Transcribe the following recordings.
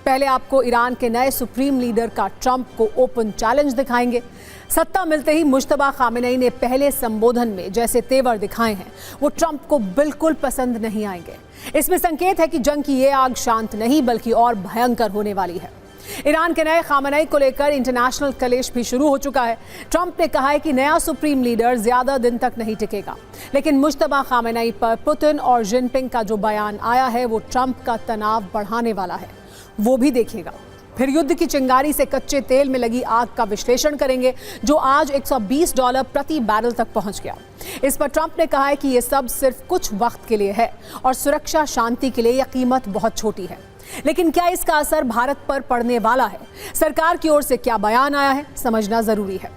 पहले आपको ईरान के नए सुप्रीम लीडर का ट्रंप को ओपन चैलेंज दिखाएंगे। सत्ता मिलते ही मुश्तबा खामेनेई ने पहले संबोधन में जैसे तेवर दिखाए हैं वो ट्रंप को बिल्कुल पसंद नहीं आएंगे। इसमें संकेत है कि जंग की ये आग शांत नहीं बल्कि और भयंकर होने वाली है। ईरान के नए खामेनेई को लेकर इंटरनेशनल कलेश भी शुरू हो चुका है। ट्रंप ने कहा है कि नया सुप्रीम लीडर ज्यादा दिन तक नहीं टिकेगा, लेकिन मुश्तबा खामेनेई पर पुतिन और जिनपिंग का जो बयान आया है वो ट्रंप का तनाव बढ़ाने वाला है, वो भी देखिएगा। फिर युद्ध की चिंगारी से कच्चे तेल में लगी आग का विश्लेषण करेंगे जो आज $120 प्रति बैरल तक पहुंच गया। इस पर ट्रंप ने कहा है कि ये सब सिर्फ कुछ वक्त के लिए है और सुरक्षा शांति के लिए यह कीमत बहुत छोटी है। लेकिन क्या इसका असर भारत पर पड़ने वाला है? सरकार की ओर से क्या बयान आया है, समझना जरूरी है।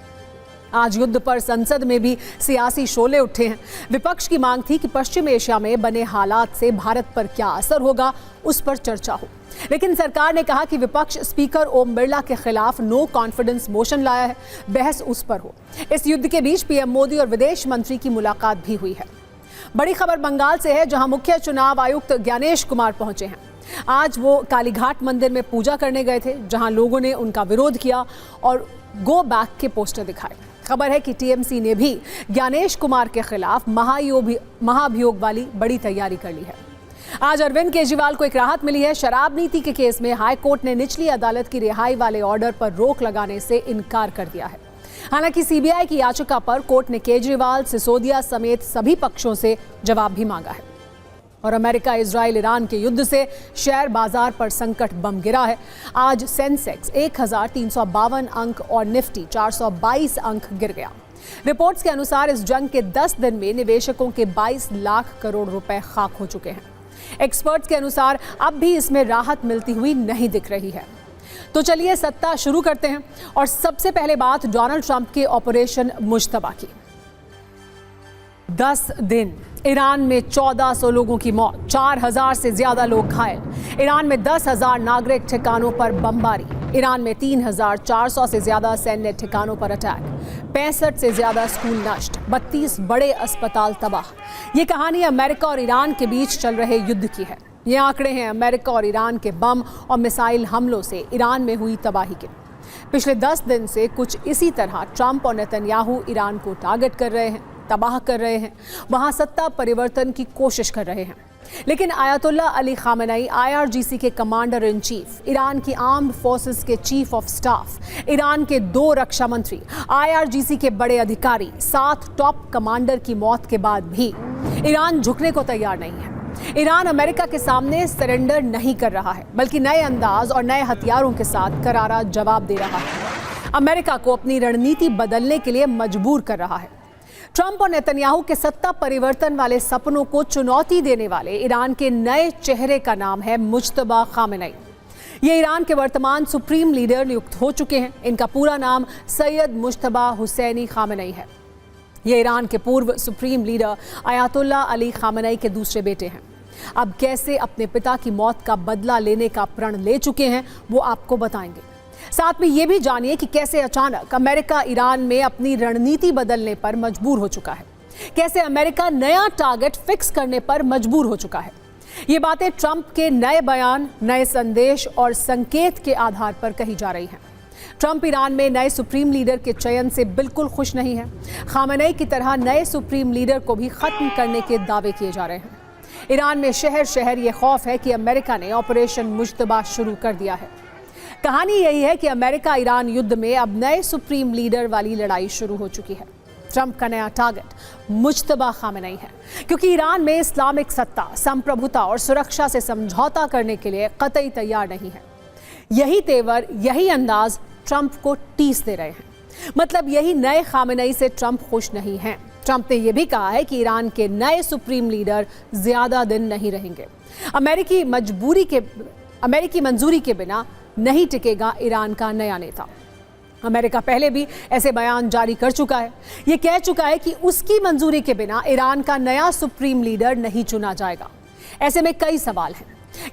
आज युद्ध पर संसद में भी सियासी शोले उठे हैं। विपक्ष की मांग थी कि पश्चिम एशिया में बने हालात से भारत पर क्या असर होगा, उस पर चर्चा हो। लेकिन सरकार ने कहा कि विपक्ष स्पीकर ओम बिरला के खिलाफ नो कॉन्फिडेंस मोशन लाया है, बहस उस पर हो। इस युद्ध के बीच पीएम मोदी और विदेश मंत्री की मुलाकात भी हुई है। बड़ी खबर बंगाल से है, जहां मुख्य चुनाव आयुक्त ज्ञानेश कुमार पहुंचे हैं। आज वो कालीघाट मंदिर में पूजा करने गए थे, जहां लोगों ने उनका विरोध किया और गो बैक के पोस्टर दिखाए। खबर है कि टीएमसी ने भी ज्ञानेश कुमार के खिलाफ महाभियोग वाली बड़ी तैयारी कर ली है। आज अरविंद केजरीवाल को एक राहत मिली है। शराब नीति के केस में हाई कोर्ट ने निचली अदालत की रिहाई वाले ऑर्डर पर रोक लगाने से इनकार कर दिया है। हालांकि सीबीआई की याचिका पर कोर्ट ने केजरीवाल, सिसोदिया समेत सभी पक्षों से जवाब भी मांगा है। और अमेरिका इजराइल ईरान के युद्ध से शेयर बाजार पर संकट बम गिरा है। आज सेंसेक्स 1352 अंक और निफ्टी 422 अंक गिर गया। रिपोर्ट्स के अनुसार इस जंग के 10 दिन में निवेशकों के 22 लाख करोड़ रुपए खाक हो चुके हैं। एक्सपर्ट्स के अनुसार अब भी इसमें राहत मिलती हुई नहीं दिख रही है। तो चलिए सत्ता शुरू करते हैं और सबसे पहले बात डोनाल्ड ट्रंप के ऑपरेशन मुश्तबा की। 10 दिन ईरान में 1400 लोगों की मौत, 4000 से ज्यादा लोग घायल। ईरान में 10,000 नागरिक ठिकानों पर बमबारी। ईरान में 3400 से ज्यादा सैन्य ठिकानों पर अटैक। 65 से ज्यादा स्कूल नष्ट, 32 बड़े अस्पताल तबाह। ये कहानी अमेरिका और ईरान के बीच चल रहे युद्ध की है। ये आंकड़े हैं अमेरिका और ईरान के बम और मिसाइल हमलों से ईरान में हुई तबाही के। पिछले 10 दिन से कुछ इसी तरह ट्रंप और नेतन्याहू ईरान को टारगेट कर रहे हैं, तबाह कर रहे हैं, वहां सत्ता परिवर्तन की कोशिश कर रहे हैं। लेकिन आयतुल्ला अली खामेनेई, IRGC के कमांडर इन चीफ, ईरान की आर्म्ड फोर्सेस के चीफ ऑफ स्टाफ, ईरान के 2 रक्षा मंत्री, IRGC के बड़े अधिकारी, 7 टॉप कमांडर की मौत के बाद भी ईरान झुकने को तैयार नहीं है। ईरान अमेरिका के सामने सरेंडर नहीं कर रहा है, बल्कि नए अंदाज और नए हथियारों के साथ करारा जवाब दे रहा है। अमेरिका को अपनी रणनीति बदलने के लिए मजबूर कर रहा है। ट्रंप और नेतन्याहू के सत्ता परिवर्तन वाले सपनों को चुनौती देने वाले ईरान के नए चेहरे का नाम है मुश्तबा खामेनेई। ये ईरान के वर्तमान सुप्रीम लीडर नियुक्त हो चुके हैं। इनका पूरा नाम सैयद मुश्तबा हुसैनी खामेनेई है। ये ईरान के पूर्व supreme leader ayatollah Ali Khamenei के दूसरे बेटे हैं। अब कैसे अपने पिता की मौत का बदला लेने का प्रण ले चुके हैं वो आपको बताएंगे। साथ में ये भी जानिए कि कैसे अचानक अमेरिका ईरान में अपनी रणनीति बदलने पर मजबूर हो चुका है, कैसे अमेरिका नया टारगेट फिक्स करने पर मजबूर हो चुका है। ये बातें ट्रंप के नए बयान, नए संदेश और संकेत के आधार पर कही जा रही हैं। ट्रंप ईरान में नए सुप्रीम लीडर के चयन से बिल्कुल खुश नहीं है। खामेनेई की तरह नए सुप्रीम लीडर को भी खत्म करने के दावे किए जा रहे हैं। ईरान में शहर शहर ये खौफ है कि अमेरिका ने ऑपरेशन मुश्तबा शुरू कर दिया है। कहानी यही है कि अमेरिका ईरान युद्ध में अब नए सुप्रीम लीडर वाली लड़ाई शुरू हो चुकी है। ट्रंप का नया टारगेट मुश्तबा खामेनेई है, क्योंकि ईरान में इस्लामिक सत्ता, संप्रभुता और सुरक्षा से समझौता करने के लिए कतई तैयार नहीं है। यही तेवर, यही अंदाज ट्रंप को टीस दे रहे हैं। मतलब यही नए खामेनेई से ट्रंप खुश नहीं हैं। ट्रंप ने यह भी कहा है कि ईरान के नए सुप्रीम लीडर ज्यादा दिन नहीं रहेंगे। अमेरिकी मंजूरी के बिना नहीं टिकेगा ईरान का नया नेता। अमेरिका पहले भी ऐसे बयान जारी कर चुका है। ये कह चुका है कि उसकी मंजूरी के बिना ईरान का नया सुप्रीम लीडर नहीं चुना जाएगा। ऐसे में कई सवाल हैं।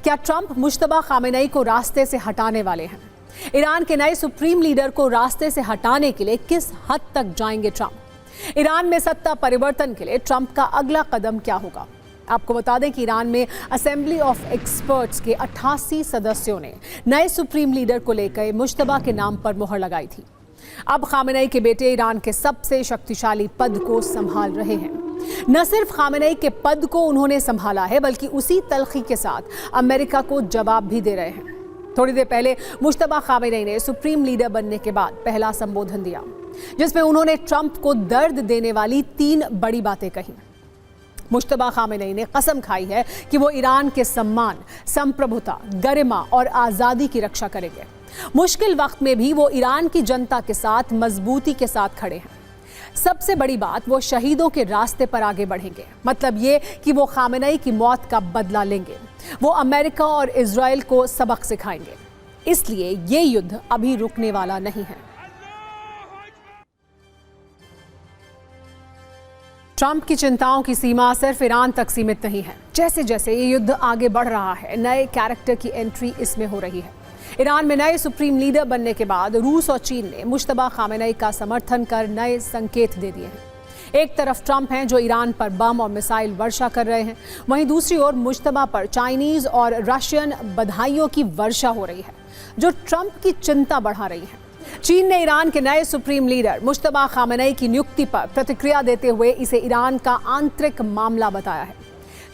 क्या ट्रंप मुश्तबा खामेनेई को रास्ते से हटाने वाले हैं? ईरान के नए सुप्रीम लीडर को रास्ते से हटाने के लिए किस हद तक जाएंगे ट्रंप? ईरान में सत्ता परिवर्तन के लिए ट्रंप का अगला कदम क्या होगा? आपको बता दें कि ईरान में असेंबली ऑफ एक्सपर्ट्स के 88 सदस्यों ने नए सुप्रीम लीडर को लेकर मुश्तबा के नाम पर मुहर लगाई थी। अब खामेनेई के बेटे ईरान के सबसे शक्तिशाली पद को संभाल रहे हैं। न सिर्फ खामेनेई के पद को उन्होंने संभाला है, बल्कि उसी तलखी के साथ अमेरिका को जवाब भी दे रहे हैं। थोड़ी देर पहले मुश्तबा खामेनेई ने सुप्रीम लीडर बनने के बाद पहला संबोधन दिया, जिसमें उन्होंने ट्रंप को दर्द देने वाली 3 बड़ी बातें कही। मुश्तबा खामेनेई ने कसम खाई है कि वो ईरान के सम्मान, संप्रभुता, गरिमा और आज़ादी की रक्षा करेंगे। मुश्किल वक्त में भी वो ईरान की जनता के साथ मजबूती के साथ खड़े हैं। सबसे बड़ी बात, वो शहीदों के रास्ते पर आगे बढ़ेंगे। मतलब ये कि वो खामेनेई की मौत का बदला लेंगे। वो अमेरिका और इजराइल को सबक सिखाएंगे। इसलिए ये युद्ध अभी रुकने वाला नहीं है। ट्रंप की चिंताओं की सीमा सिर्फ ईरान तक सीमित नहीं है। जैसे जैसे ये युद्ध आगे बढ़ रहा है, नए कैरेक्टर की एंट्री इसमें हो रही है। ईरान में नए सुप्रीम लीडर बनने के बाद रूस और चीन ने मुश्तबा खामेनेई का समर्थन कर नए संकेत दे दिए हैं। एक तरफ ट्रंप हैं जो ईरान पर बम और मिसाइल वर्षा कर रहे हैं, वहीं दूसरी ओर मुश्तबा पर चाइनीज और रशियन बधाइयों की वर्षा हो रही है, जो ट्रंप की चिंता बढ़ा रही है। चीन ने ईरान के नए सुप्रीम लीडर मुश्तबा खामेनेई की नियुक्ति पर प्रतिक्रिया देते हुए इसे ईरान का आंतरिक मामला बताया है।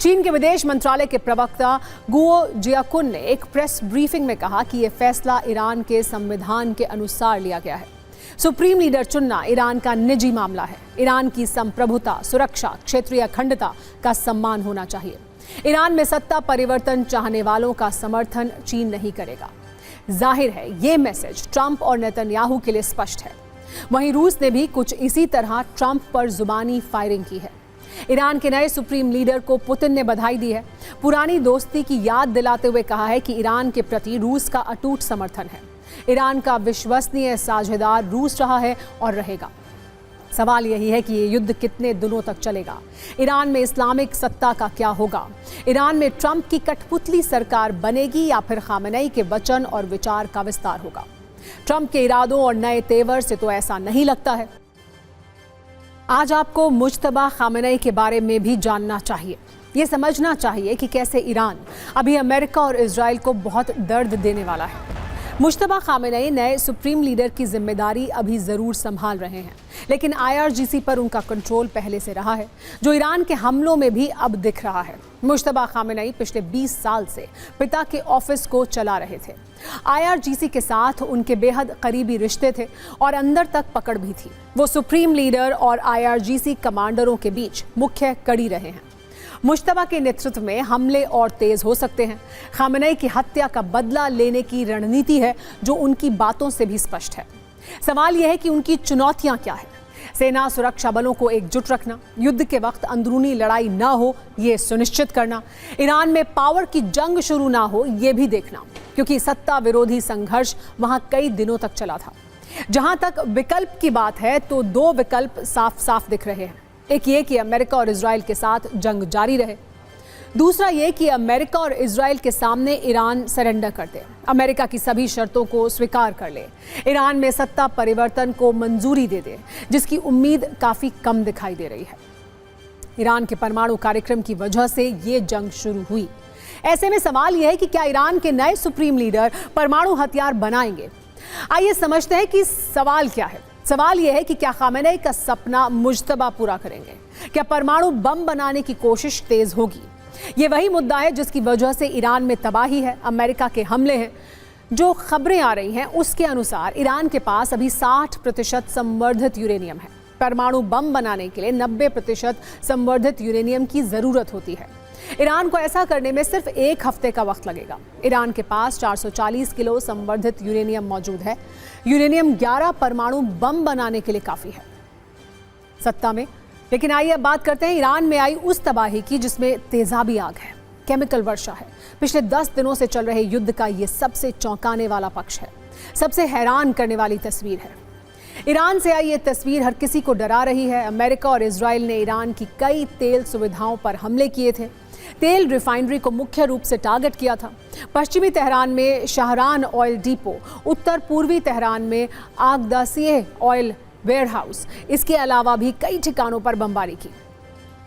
चीन के विदेश मंत्रालय के प्रवक्ता गुओ जियाकुन ने एक प्रेस ब्रीफिंग में कहा कि यह फैसला ईरान के संविधान के अनुसार लिया गया है। सुप्रीम लीडर चुनना ईरान का निजी मामला है। ईरान की संप्रभुता, सुरक्षा, क्षेत्रीय अखंडता का सम्मान होना चाहिए। ईरान में सत्ता परिवर्तन चाहने वालों का समर्थन चीन नहीं करेगा। जाहिर है ये मैसेज ट्रंप और नेतन्याहू के लिए स्पष्ट है। वहीं रूस ने भी कुछ इसी तरह ट्रंप पर जुबानी फायरिंग की है। ईरान के नए सुप्रीम लीडर को पुतिन ने बधाई दी है। पुरानी दोस्ती की याद दिलाते हुए कहा है कि ईरान के प्रति रूस का अटूट समर्थन है। ईरान का विश्वसनीय साझेदार रूस रहा है और रहेगा। सवाल यही है कि ये युद्ध कितने दिनों तक चलेगा। ईरान में इस्लामिक सत्ता का क्या होगा? ईरान में ट्रंप की कठपुतली सरकार बनेगी या फिर खामेनेई के वचन और विचार का विस्तार होगा? ट्रंप के इरादों और नए तेवर से तो ऐसा नहीं लगता है। आज आपको मुश्तबा खामेनेई के बारे में भी जानना चाहिए। ये समझना चाहिए कि कैसे ईरान अभी अमेरिका और इजराइल को बहुत दर्द देने वाला है। मुश्तबा खामेनेई नए सुप्रीम लीडर की जिम्मेदारी अभी ज़रूर संभाल रहे हैं, लेकिन IRGC पर उनका कंट्रोल पहले से रहा है, जो ईरान के हमलों में भी अब दिख रहा है। मुश्तबा खामेनेई पिछले 20 साल से पिता के ऑफिस को चला रहे थे। IRGC के साथ उनके बेहद करीबी रिश्ते थे और अंदर तक पकड़ भी थी। वो सुप्रीम लीडर और IRGC कमांडरों के बीच मुख्य कड़ी रहे हैं। मुश्तबा के नेतृत्व में हमले और तेज हो सकते हैं। खामेनेई की हत्या का बदला लेने की रणनीति है, जो उनकी बातों से भी स्पष्ट है। सवाल यह है कि उनकी चुनौतियां क्या है? सेना सुरक्षा बलों को एकजुट रखना, युद्ध के वक्त अंदरूनी लड़ाई ना हो ये सुनिश्चित करना, ईरान में पावर की जंग शुरू ना हो ये भी देखना, क्योंकि सत्ता विरोधी संघर्ष वहां कई दिनों तक चला था। जहां तक विकल्प की बात है तो 2 विकल्प साफ साफ दिख रहे हैं। एक ये कि अमेरिका और इजराइल के साथ जंग जारी रहे। दूसरा ये कि अमेरिका और इजराइल के सामने ईरान सरेंडर कर दे, अमेरिका की सभी शर्तों को स्वीकार कर ले, ईरान में सत्ता परिवर्तन को मंजूरी दे दे, जिसकी उम्मीद काफ़ी कम दिखाई दे रही है। ईरान के परमाणु कार्यक्रम की वजह से ये जंग शुरू हुई। ऐसे में सवाल यह है कि क्या ईरान के नए सुप्रीम लीडर परमाणु हथियार बनाएंगे? आइए समझते हैं कि सवाल क्या है। सवाल यह है कि क्या खामेनेई का सपना मुश्तबा पूरा करेंगे? क्या परमाणु बम बनाने की कोशिश तेज होगी? ये वही मुद्दा है जिसकी वजह से ईरान में तबाही है, अमेरिका के हमले हैं। जो खबरें आ रही हैं उसके अनुसार ईरान के पास अभी 60% संवर्धित यूरेनियम है। परमाणु बम बनाने के लिए 90% संवर्धित यूरेनियम की जरूरत होती है। ईरान को ऐसा करने में सिर्फ 1 हफ्ते का वक्त लगेगा। ईरान के पास 440 किलो संवर्धित यूरेनियम मौजूद है। यूरेनियम 11 परमाणु बम बनाने के लिए काफ़ी है सत्ता में। लेकिन आइए अब बात करते हैं ईरान में आई उस तबाही की जिसमें तेजाबी आग है, केमिकल वर्षा है। पिछले 10 दिनों से चल रहे युद्ध का ये सबसे चौंकाने वाला पक्ष है, सबसे हैरान करने वाली तस्वीर है। ईरान से आई ये तस्वीर हर किसी को डरा रही है। अमेरिका और इजराइल ने ईरान की कई तेल सुविधाओं पर हमले किए थे। तेल रिफाइनरी को मुख्य रूप से टारगेट किया था। पश्चिमी तेहरान में शाहरान ऑयल डिपो, उत्तर पूर्वी तेहरान में आगदासिए ऑयल वेयरहाउस, इसके अलावा भी कई ठिकानों पर बमबारी की।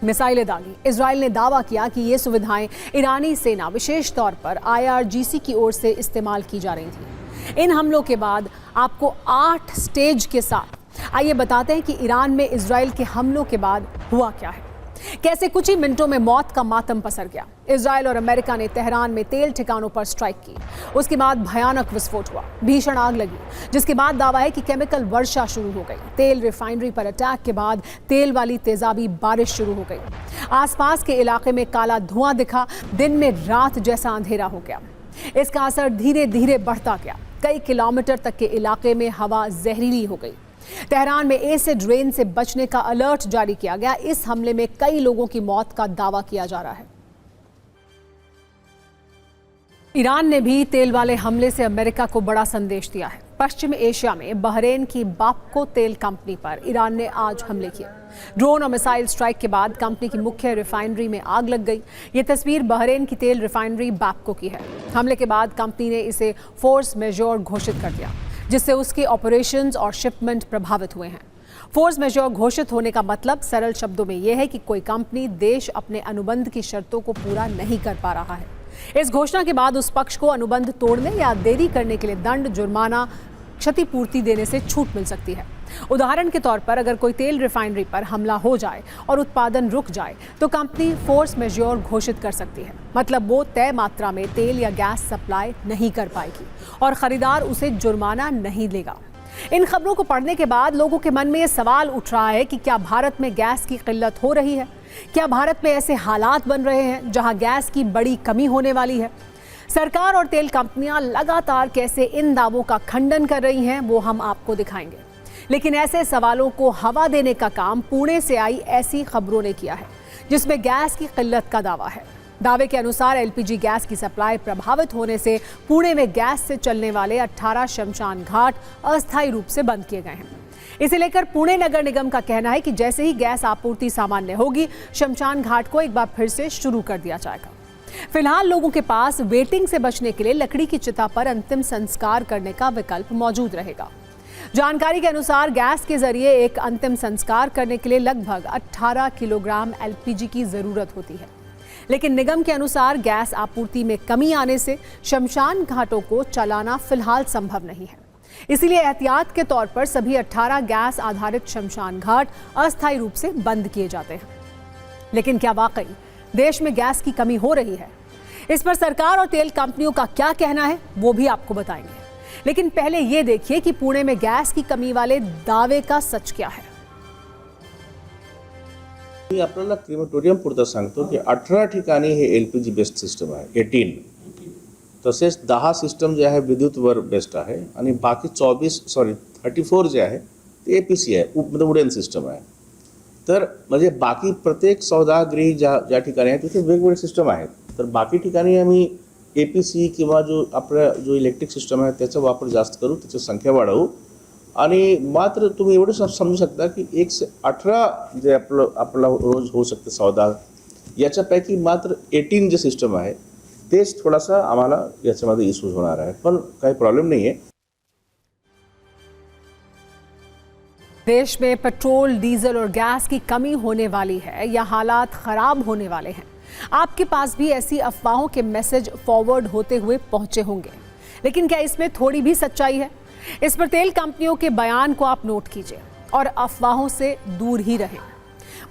मिसाइलें दागी। इजराइल ने दावा किया कि ये सुविधाएं ईरानी सेना विशेष तौर पर IRGC की ओर से इस्तेमाल की जा रही थी। इन हमलों के बाद आपको 8 स्टेज के साथ आइए बताते हैं कि ईरान में इजराइल के हमलों के बाद हुआ क्या है, कैसे कुछ ही मिनटों में मौत का मातम पसर गया। इजराइल और अमेरिका ने तेहरान में तेल ठिकानों पर स्ट्राइक की। उसके बाद भयानक विस्फोट हुआ, भीषण आग लगी, जिसके बाद दावा है कि केमिकल वर्षा शुरू हो गई। तेल रिफाइनरी पर अटैक के बाद तेल वाली तेजाबी बारिश शुरू हो गई। आसपास के इलाके में काला धुआं दिखा, दिन में रात जैसा अंधेरा हो गया। इसका असर धीरे धीरे बढ़ता गया। कई किलोमीटर तक के इलाके में हवा जहरीली हो गई। तेहरान में एसिड रेन से बचने का अलर्ट जारी किया गया। इस हमले में कई लोगों की मौत का दावा किया जा रहा है। ईरान ने भी तेल वाले हमले से अमेरिका को बड़ा संदेश दिया है। पश्चिम एशिया में बहरीन की बापको तेल कंपनी पर ईरान ने आज हमले किए। ड्रोन और मिसाइल स्ट्राइक के बाद कंपनी की मुख्य रिफाइनरी में आग लग गई। ये तस्वीर बहरीन की तेल रिफाइनरी बापको की है। हमले के बाद कंपनी ने इसे फोर्स मेजोर घोषित कर दिया, जिससे उसके ऑपरेशंस और शिपमेंट प्रभावित हुए हैं। फोर्स मेजोर घोषित होने का मतलब सरल शब्दों में यह है कि कोई कंपनी देश अपने अनुबंध की शर्तों को पूरा नहीं कर पा रहा है। इस घोषणा के बाद उस पक्ष को अनुबंध तोड़ने या देरी करने के लिए दंड, जुर्माना, क्षतिपूर्ति देने से छूट मिल सकती है। उदाहरण के तौर पर अगर कोई तेल रिफाइनरी पर हमला हो जाए और उत्पादन रुक जाए तो कंपनी फोर्स मेजोर घोषित कर सकती है। मतलब वो तय मात्रा में तेल या गैस सप्लाई नहीं कर पाएगी और खरीदार उसे जुर्माना नहीं देगा। इन खबरों को पढ़ने के बाद लोगों के मन में ये सवाल उठ रहा है कि क्या भारत में गैस की किल्लत हो रही है? क्या भारत में ऐसे हालात बन रहे हैं जहां गैस की बड़ी कमी होने वाली है? सरकार और तेल कंपनियां लगातार कैसे इन दावों का खंडन कर रही हैं, वो हम आपको दिखाएंगे। लेकिन ऐसे सवालों को हवा देने का काम पुणे से आई ऐसी खबरों ने किया है, जिसमें गैस की किल्लत का दावा है। दावे के अनुसार LPG गैस की सप्लाई प्रभावित होने से पुणे में गैस से चलने वाले 18 शमशान घाट अस्थायी रूप से बंद किए गए हैं। इसे लेकर पुणे नगर निगम का कहना है कि जैसे ही गैस आपूर्ति सामान्य होगी, शमशान घाट को एक बार फिर से शुरू कर दिया जाएगा। फिलहाल लोगों के पास वेटिंग से बचने के लिए लकड़ी की चिता पर अंतिम संस्कार करने का विकल्प मौजूद रहेगा। जानकारी के अनुसार गैस के जरिए एक अंतिम संस्कार करने के लिए लगभग 18 किलोग्राम LPG की जरूरत होती है। लेकिन निगम के अनुसार गैस आपूर्ति में कमी आने से शमशान घाटों को चलाना फिलहाल संभव नहीं है। इसीलिए एहतियात के तौर पर सभी 18 गैस आधारित शमशान घाट अस्थायी रूप से बंद किए जाते हैं। लेकिन क्या वाकई देश में गैस की कमी हो रही है? इस पर सरकार और तेल कंपनियों का क्या कहना है, वो भी आपको बताएंगे। लेकिन पहले ये देखिए कि पुणे में गैस की कमी वाले दावे का सच क्या है। मी आपल्याला क्रिमेटोरियम पुरतं सांगतो की 18 ठिकाणी हे LPG बेस्ड सिस्टम आहे, 18. तसेच 10 सिस्टम जे आहे विद्युतवर बेस्ड आहे आणि बाकी 34 जे आहे ते APC आहे, म्हणजे वुडन सिस्टम आहे. तर म्हणजे बाकी प्रत्येक सौदागृही ज्या ठिकाणी आहे तिथे वेगवेगळे सिस्टम आहेत. तर बाकी ठिकाणी आम्ही APC किंवा जो इलेक्ट्रिक सिस्टम आहे त्याचा वापर जास्त करू, त्याची संख्या वाढवू. आणि मात्र तुम्ही एवढं समजू शकता की 1 से 18 जे आपला रोज होऊ शकते सौदा, याच्यापैकी मात्र 18 जे सिस्टम आहे तेच थोडासा आम्हाला याच्यामध्ये इश्यूज होणार आहे, पण काही प्रॉब्लेम नाही आहे. देश में पेट्रोल, डीजल और गैस की कमी होने वाली है या हालात खराब होने वाले हैं? आपके पास भी ऐसी अफवाहों के मैसेज फॉरवर्ड होते हुए पहुंचे होंगे, लेकिन क्या इसमें थोड़ी भी सच्चाई है? इस पर तेल कंपनियों के बयान को आप नोट कीजिए और अफवाहों से दूर ही रहें।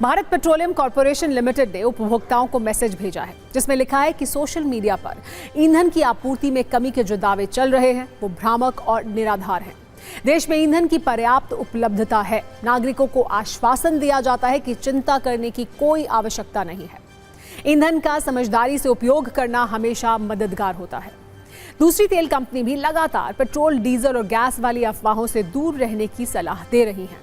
भारत पेट्रोलियम कॉर्पोरेशन लिमिटेड ने उपभोक्ताओं को मैसेज भेजा है, जिसमें लिखा है कि सोशल मीडिया पर ईंधन की आपूर्ति में कमी के जो दावे चल रहे हैं वो भ्रामक और निराधार हैं। देश में ईंधन की पर्याप्त उपलब्धता है। नागरिकों को आश्वासन दिया जाता है कि चिंता करने की कोई आवश्यकता नहीं है। ईंधन का समझदारी से उपयोग करना हमेशा मददगार होता है। दूसरी तेल कंपनी भी लगातार पेट्रोल, डीजल और गैस वाली अफवाहों से दूर रहने की सलाह दे रही हैं।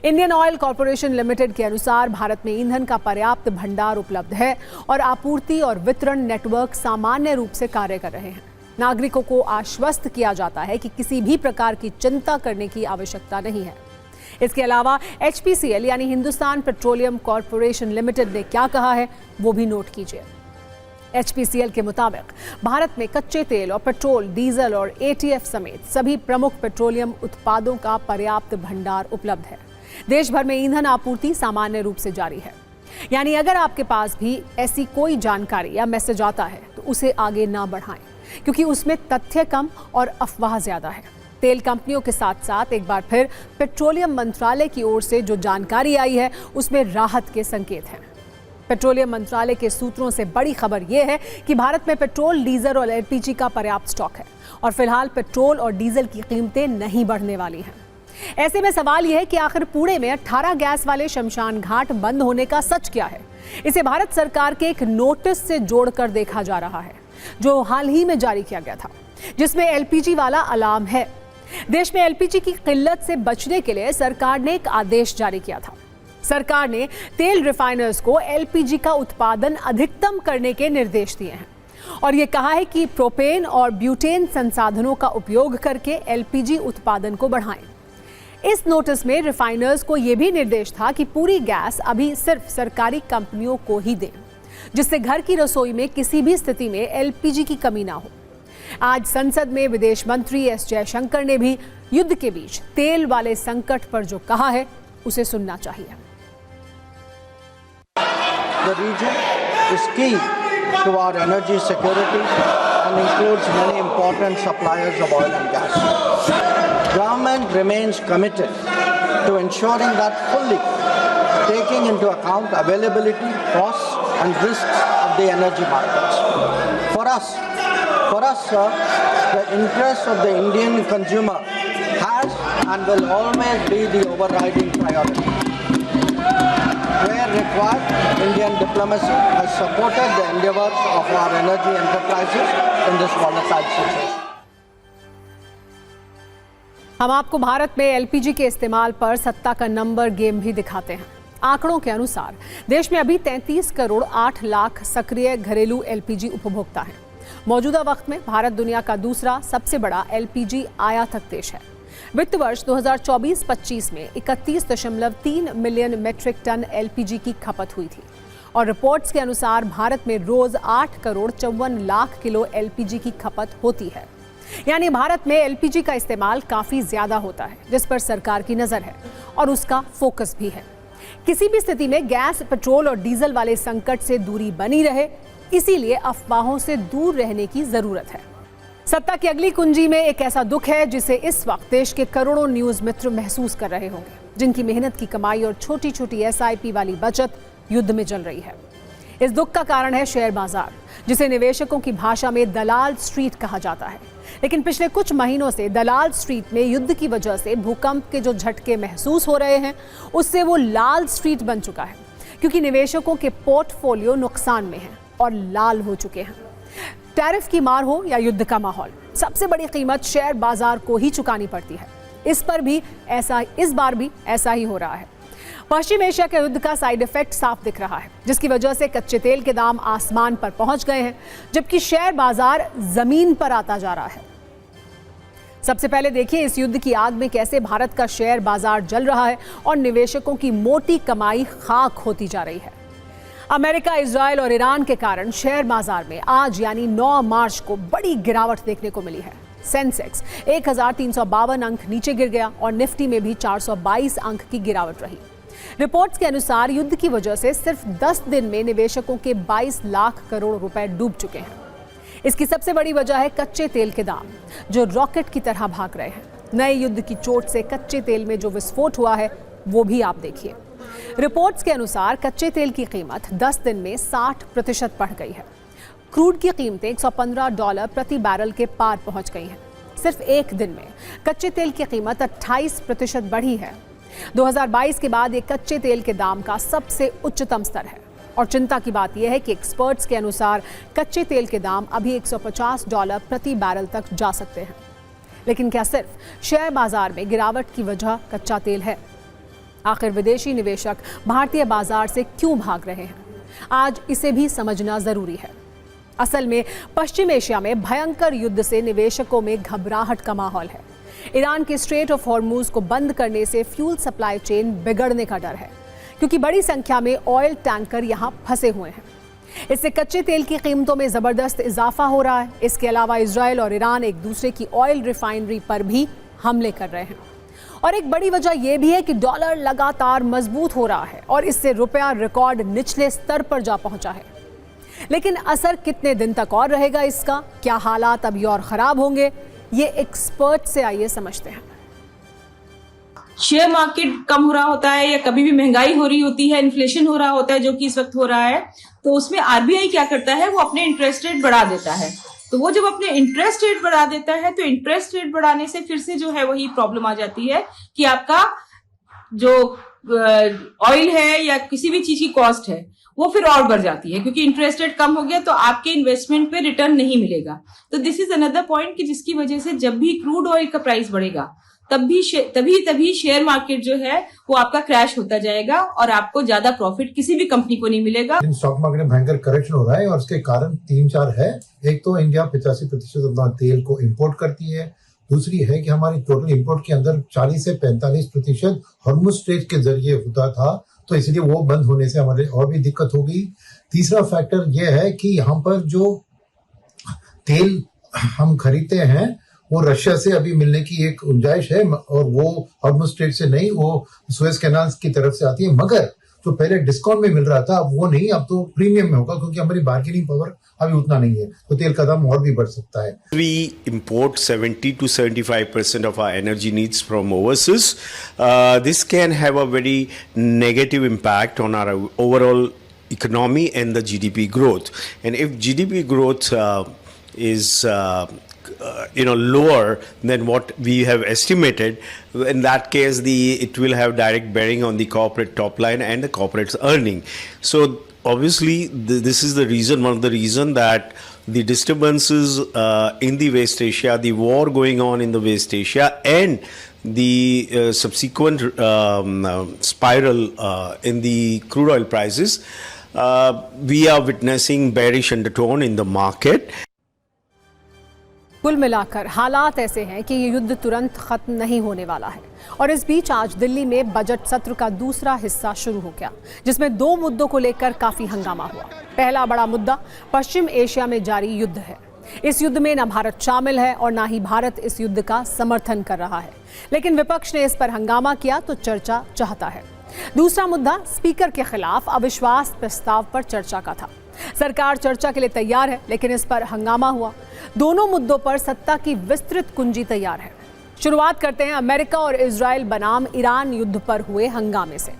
इंडियन ऑयल कॉर्पोरेशन लिमिटेड के अनुसार भारत में ईंधन का पर्याप्त भंडार उपलब्ध है और आपूर्ति और वितरण नेटवर्क सामान्य रूप से कार्य कर रहे हैं। नागरिकों को आश्वस्त किया जाता है कि किसी भी प्रकार की चिंता करने की आवश्यकता नहीं है। इसके अलावा HPCL यानी हिंदुस्तान पेट्रोलियम कॉर्पोरेशन लिमिटेड ने क्या कहा है वो भी नोट कीजिए। HPCL के मुताबिक भारत में कच्चे तेल और पेट्रोल, डीजल और ATF समेत सभी प्रमुख पेट्रोलियम उत्पादों का पर्याप्त भंडार उपलब्ध है। देश भर में ईंधन आपूर्ति सामान्य रूप से जारी है। यानी अगर आपके पास भी ऐसी कोई जानकारी या मैसेज आता है तो उसे आगे ना बढ़ाएं, क्योंकि उसमें तथ्य कम और अफवाह ज्यादा है। तेल कंपनियों के साथ साथ एक बार फिर पेट्रोलियम मंत्रालय की ओर से जो जानकारी आई है उसमें राहत के संकेत हैं। पेट्रोलियम मंत्रालय के सूत्रों से बड़ी खबर यह है कि भारत में पेट्रोल, डीजल और एलपीजी का पर्याप्त स्टॉक है और फिलहाल पेट्रोल और डीजल की कीमतें नहीं बढ़ने वाली हैं। ऐसे में सवाल यह है कि आखिर पुणे में 18 गैस वाले शमशान घाट बंद होने का सच क्या है। इसे भारत सरकार के एक नोटिस से जोड़कर देखा जा रहा है जो हाल ही में जारी किया गया था, जिसमें एलपीजी वाला अलार्म है। देश में एलपीजी की किल्लत से बचने के लिए सरकार ने एक आदेश जारी किया था। सरकार ने तेल रिफाइनर्स को एलपीजी का उत्पादन अधिकतम करने के निर्देश दिए हैं और ये कहा है कि प्रोपेन और ब्यूटेन संसाधनों का उपयोग करके एलपीजी उत्पादन को बढ़ाएं। इस नोटिस में रिफाइनर्स को यह भी निर्देश था कि पूरी गैस अभी सिर्फ सरकारी कंपनियों को ही दें, जिससे घर की रसोई में किसी भी स्थिति में एलपीजी की कमी ना हो। आज संसद में विदेश मंत्री एस जयशंकर ने भी युद्ध के बीच तेल वाले संकट पर जो कहा है उसे सुनना चाहिए। The region is key to our energy security and includes many important suppliers of oil and gas. Government remains committed to ensuring that fully taking into account availability, costs and risks of the energy markets. For us, sir, the interest of the Indian consumer has and will always be the overriding priority. Where required, Indian diplomacy has supported the endeavors of our energy enterprises in this volatile situation. हम आपको भारत में LPG के इस्तेमाल पर सत्ता का number game भी दिखाते हैं। आंकड़ों के अनुसार देश में अभी 33 करोड़ 8 लाख सक्रिय घरेलू एलपीजी उपभोक्ता हैं। मौजूदा वक्त में भारत दुनिया का दूसरा सबसे बड़ा एलपीजी आयातक देश है। वित्त वर्ष 2024-25 में 31.3 मिलियन मीट्रिक टन एलपीजी की खपत हुई थी और रिपोर्ट्स के अनुसार भारत में रोज 8 करोड़ 54 लाख किलो एलपीजी की खपत होती है। यानी भारत में एलपीजी का इस्तेमाल काफी ज्यादा होता है, जिस पर सरकार की नजर है और उसका फोकस भी है। किसी भी स्थिति में गैस, पेट्रोल और डीजल वाले संकट से दूरी बनी रहे, इसीलिए अफवाहों से दूर रहने की जरूरत है। सत्ता की अगली कुंजी में एक ऐसा दुख है जिसे इस वक्त देश के करोड़ों न्यूज मित्र महसूस कर रहे होंगे, जिनकी मेहनत की कमाई और छोटी छोटी एसआईपी वाली बचत युद्ध में जल रही है। इस दुख का कारण है शेयर बाजार, जिसे निवेशकों की भाषा में दलाल स्ट्रीट कहा जाता है। लेकिन पिछले कुछ महीनों से दलाल स्ट्रीट में युद्ध की वजह से भूकंप के जो झटके महसूस हो रहे हैं, उससे वो लाल स्ट्रीट बन चुका है, क्योंकि निवेशकों के पोर्टफोलियो नुकसान में हैं और लाल हो चुके हैं। टैरिफ की मार हो या युद्ध का माहौल, सबसे बड़ी कीमत शेयर बाजार को ही चुकानी पड़ती है। इस बार भी ऐसा ही हो रहा है। पश्चिम एशिया के युद्ध का साइड इफेक्ट साफ दिख रहा है, जिसकी वजह से कच्चे तेल के दाम आसमान पर पहुंच गए हैं, जबकि शेयर बाजार जमीन पर आता जा रहा है। सबसे पहले देखिए इस युद्ध की आग में कैसे भारत का शेयर बाजार जल रहा है और निवेशकों की मोटी कमाई खाक होती जा रही है। अमेरिका, इजरायल और ईरान के कारण शेयर बाजार में आज यानी 9 मार्च को बड़ी गिरावट देखने को मिली है। सेंसेक्स 1352 अंक नीचे गिर गया और निफ्टी में भी 422 अंक की गिरावट रही। रिपोर्ट्स के अनुसार युद्ध की वजह से सिर्फ 10 दिन में निवेशकों के 22 लाख करोड़ रुपए डूब चुके हैं। इसकी सबसे बड़ी वजह है कच्चे तेल के दाम, जो रॉकेट की तरह भाग रहे हैं। नए युद्ध की चोट से कच्चे तेल में जो विस्फोट हुआ है वो भी आप देखिए। रिपोर्ट्स के अनुसार कच्चे तेल की कीमत 10 दिन में 60% बढ़ गई है। क्रूड की कीमतें $115 प्रति बैरल के पार पहुंच गई हैं। सिर्फ एक दिन में कच्चे तेल की कीमत 28% बढ़ी है। 2022 के बाद ये कच्चे तेल के दाम का सबसे उच्चतम स्तर है और चिंता की बात यह है कि एक्सपर्ट्स के अनुसार कच्चे तेल के दाम अभी $150 प्रति बैरल तक जा सकते हैं। लेकिन क्या सिर्फ शेयर बाजार में गिरावट की वजह कच्चा तेल है? आखिर विदेशी निवेशक भारतीय बाजार से क्यों भाग रहे हैं? आज इसे भी समझना जरूरी है। असल में पश्चिम एशिया में भयंकर युद्ध से निवेशकों में घबराहट का माहौल है। ईरान के स्ट्रेट ऑफ हॉर्मूज को बंद करने से फ्यूल सप्लाई चेन बिगड़ने का डर है, क्योंकि बड़ी संख्या में ऑयल टैंकर यहां फंसे हुए हैं। इससे कच्चे तेल की कीमतों में जबरदस्त इजाफा हो रहा है। इसके अलावा इजरायल और ईरान एक दूसरे की ऑयल रिफाइनरी पर भी हमले कर रहे हैं। और एक बड़ी वजह यह भी है कि डॉलर लगातार मजबूत हो रहा है और इससे रुपया रिकॉर्ड निचले स्तर पर जा पहुंचा है। लेकिन असर कितने दिन तक और रहेगा इसका? क्या हालात अभी और खराब होंगे? ये एक्सपर्ट से आइए समझते हैं। शेयर मार्केट कम हो रहा होता है या कभी भी महंगाई हो रही होती है, इन्फ्लेशन हो रहा होता है जो कि इस वक्त हो रहा है, तो उसमें आरबीआई क्या करता है, वो अपने इंटरेस्ट रेट बढ़ा देता है। तो वो जब अपने इंटरेस्ट रेट बढ़ा देता है तो इंटरेस्ट रेट बढ़ाने से फिर से जो है वही प्रॉब्लम आ जाती है कि आपका जो ऑयल है या किसी भी चीज की कॉस्ट है वो फिर और बढ़ जाती है, क्योंकि इंटरेस्ट रेट कम हो गया तो आपके इन्वेस्टमेंट पे रिटर्न नहीं मिलेगा। तो दिस इज अनदर पॉइंट कि जिसकी वजह से जब भी क्रूड ऑयल का प्राइस बढ़ेगा तभी शेयर मार्केट जो है वो आपका क्रैश होता जाएगा और आपको ज्यादा प्रॉफिट किसी भी कंपनी को नहीं मिलेगा। स्टॉक मार्केट में भयंकर करेक्शन हो रहा है और उसके कारण 3-4 है। एक तो इंडिया 85% अपना तेल को इंपोर्ट करती है। दूसरी है कि हमारी टोटल इंपोर्ट के अंदर 40 से 45% हॉर्मुज़ स्ट्रेट के जरिए होता था, तो इसलिए वो बंद होने से हमारे और भी दिक्कत हो गई। तीसरा फैक्टर यह है कि यहाँ पर जो तेल हम खरीदते हैं वो रशिया से अभी मिलने की एक गुंजाइश है और वो हॉर्मुज़ स्ट्रेट से नहीं, वो सुएज कैनाल की तरफ से आती है। मगर जो पहले डिस्काउंट में मिल रहा था अब वो नहीं, अब तो प्रीमियम में होगा क्योंकि हमारी बार्गेनिंग पावर अभी उतना नहीं है, तो तेल का दाम और भी बढ़ सकता है। We import 70 to 75% of our energy needs from overseas. This can have a very negative impact on our overall economy and the GDP growth. And if GDP growth is lower than what we have estimated, in that case it will have direct bearing on the corporate top line and the corporate's earning. So obviously this is the reason, one of the reason that the disturbances in the West Asia, the war going on in the West Asia and the subsequent spiral in the crude oil prices, we are witnessing bearish undertone in the market. कुल मिलाकर हालात ऐसे हैं कि ये युद्ध तुरंत खत्म नहीं होने वाला है। और इस बीच आज दिल्ली में बजट सत्र का दूसरा हिस्सा शुरू हो गया, जिसमें 2 मुद्दों को लेकर काफी हंगामा हुआ। पहला बड़ा मुद्दा पश्चिम एशिया में जारी युद्ध है। इस युद्ध में न भारत शामिल है और न ही भारत इस युद्ध का समर्थन कर रहा है, लेकिन विपक्ष ने इस पर हंगामा किया तो चर्चा चाहता है। दूसरा मुद्दा स्पीकर के खिलाफ अविश्वास प्रस्ताव पर चर्चा का था। सरकार चर्चा के लिए तैयार है, लेकिन इस पर हंगामा हुआ। दोनों मुद्दों पर सत्ता की विस्तृत कुंजी तैयार है। शुरुआत करते हैं अमेरिका और इजराइल बनाम ईरान युद्ध पर हुए हंगामे से।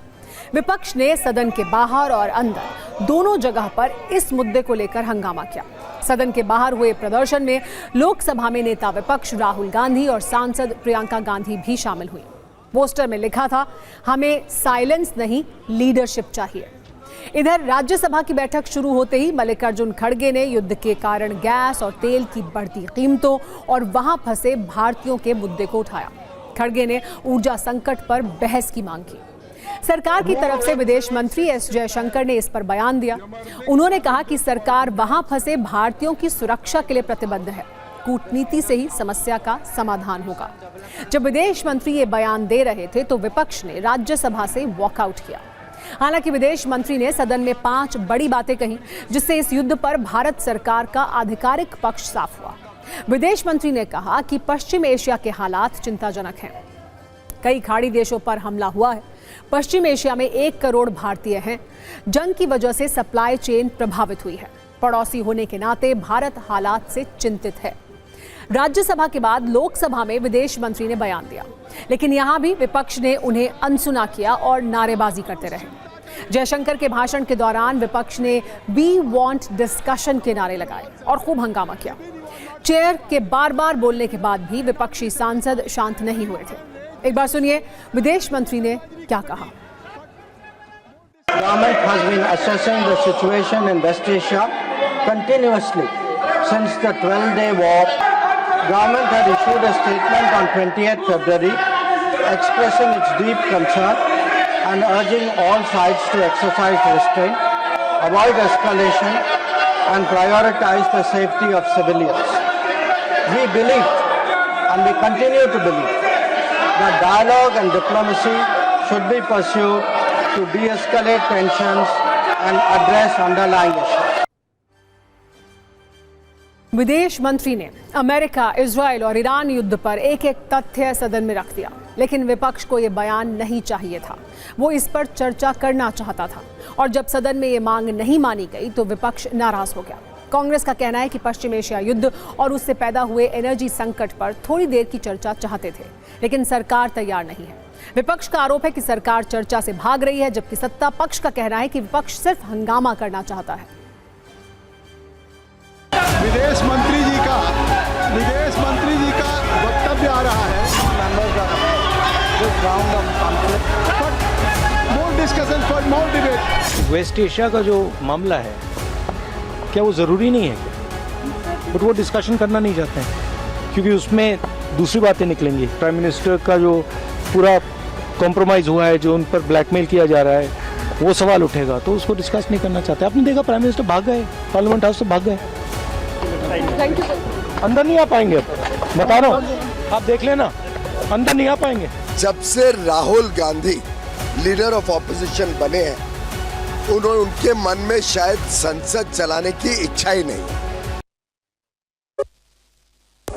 विपक्ष ने सदन के बाहर और अंदर दोनों जगह पर इस मुद्दे को लेकर हंगामा किया। सदन के बाहर हुए प्रदर्शन में लोकसभा में नेता विपक्ष राहुल गांधी और सांसद प्रियंका गांधी भी शामिल हुई। पोस्टर में लिखा था, हमें साइलेंस नहीं लीडरशिप चाहिए। इधर राज्यसभा की बैठक शुरू होते ही मल्लिकार्जुन खड़गे ने युद्ध के कारण गैस और तेल की बढ़ती कीमतों और वहां फंसे भारतीयों के मुद्दे को उठाया। खड़गे ने ऊर्जा संकट पर बहस की मांग की। सरकार की तरफ से विदेश मंत्री एस जयशंकर ने इस पर बयान दिया। उन्होंने कहा कि सरकार वहां फंसे भारतीयों की सुरक्षा के लिए प्रतिबद्ध है। कूटनीति से ही समस्या का समाधान होगा। जब विदेश मंत्री ये बयान दे रहे थे तो विपक्ष ने राज्यसभा से वॉकआउट किया। हालांकि विदेश मंत्री ने सदन में 5 बड़ी बातें कही, जिससे इस युद्ध पर भारत सरकार का आधिकारिक पक्ष साफ हुआ। विदेश मंत्री ने कहा कि पश्चिम एशिया के हालात चिंताजनक हैं। कई खाड़ी देशों पर हमला हुआ है। पश्चिम एशिया में 1 करोड़ भारतीय हैं। जंग की वजह से सप्लाई चेन प्रभावित हुई है। पड़ोसी होने के नाते भारत हालात से चिंतित है। राज्यसभा के बाद लोकसभा में विदेश मंत्री ने बयान दिया, लेकिन यहां भी विपक्ष ने उन्हें अनसुना किया और नारेबाजी करते रहे। जयशंकर के भाषण के दौरान विपक्ष ने वी वांट डिस्कशन के नारे लगाए और खूब हंगामा किया। चेयर के बार-बार बोलने के बाद भी विपक्षी सांसद शांत नहीं हुए थे। एक बार सुनिए विदेश मंत्री ने क्या कहा। Government has been assessing the situation in West Asia continuously since the 12-day war. Government had issued a statement on 28th February expressing its deep concern and urging all sides to exercise restraint, avoid escalation and prioritize the safety of civilians. We believe and we continue to believe that dialogue and diplomacy should be pursued to de-escalate tensions and address underlying issues. विदेश मंत्री ने America, Israel और Iran युद्ध पर एक एक तथ्य सदन में रख दिया, लेकिन विपक्ष को ये बयान नहीं चाहिए था। वो इस पर चर्चा करना चाहता था और जब सदन में ये मांग नहीं मानी गई तो विपक्ष नाराज हो गया। कांग्रेस का कहना है कि पश्चिम एशिया युद्ध और उससे पैदा हुए एनर्जी संकट पर थोड़ी देर की चर्चा चाहते थे, लेकिन सरकार तैयार नहीं है। विपक्ष का आरोप है कि सरकार चर्चा से भाग रही है, जबकि सत्ता पक्ष का कहना है कि विपक्ष सिर्फ हंगामा करना चाहता है। विदेश मंत्री जी का वक्तव्य आ रहा है। More discussion for more debate. West Asia का जो मामला है, क्या वो ज़रूरी नहीं है? बट वो डिस्कशन करना नहीं चाहते हैं क्योंकि उसमें दूसरी बातें निकलेंगी। प्राइम मिनिस्टर का जो पूरा कॉम्प्रोमाइज़ हुआ है, जो उन पर ब्लैकमेल किया जा रहा है, वो सवाल उठेगा, तो उसको डिस्कस नहीं करना चाहते। आपने देखा प्राइम मिनिस्टर भाग गए, पार्लियामेंट हाउस से भाग गए, अंदर नहीं आ पाएंगे। बता रहा हूँ, आप देख लेना, अंदर नहीं आ पाएंगे। जब से Rahul Gandhi leader of opposition बने हैं, उनके मन में शायद संसद चलाने की इच्छा ही नहीं है।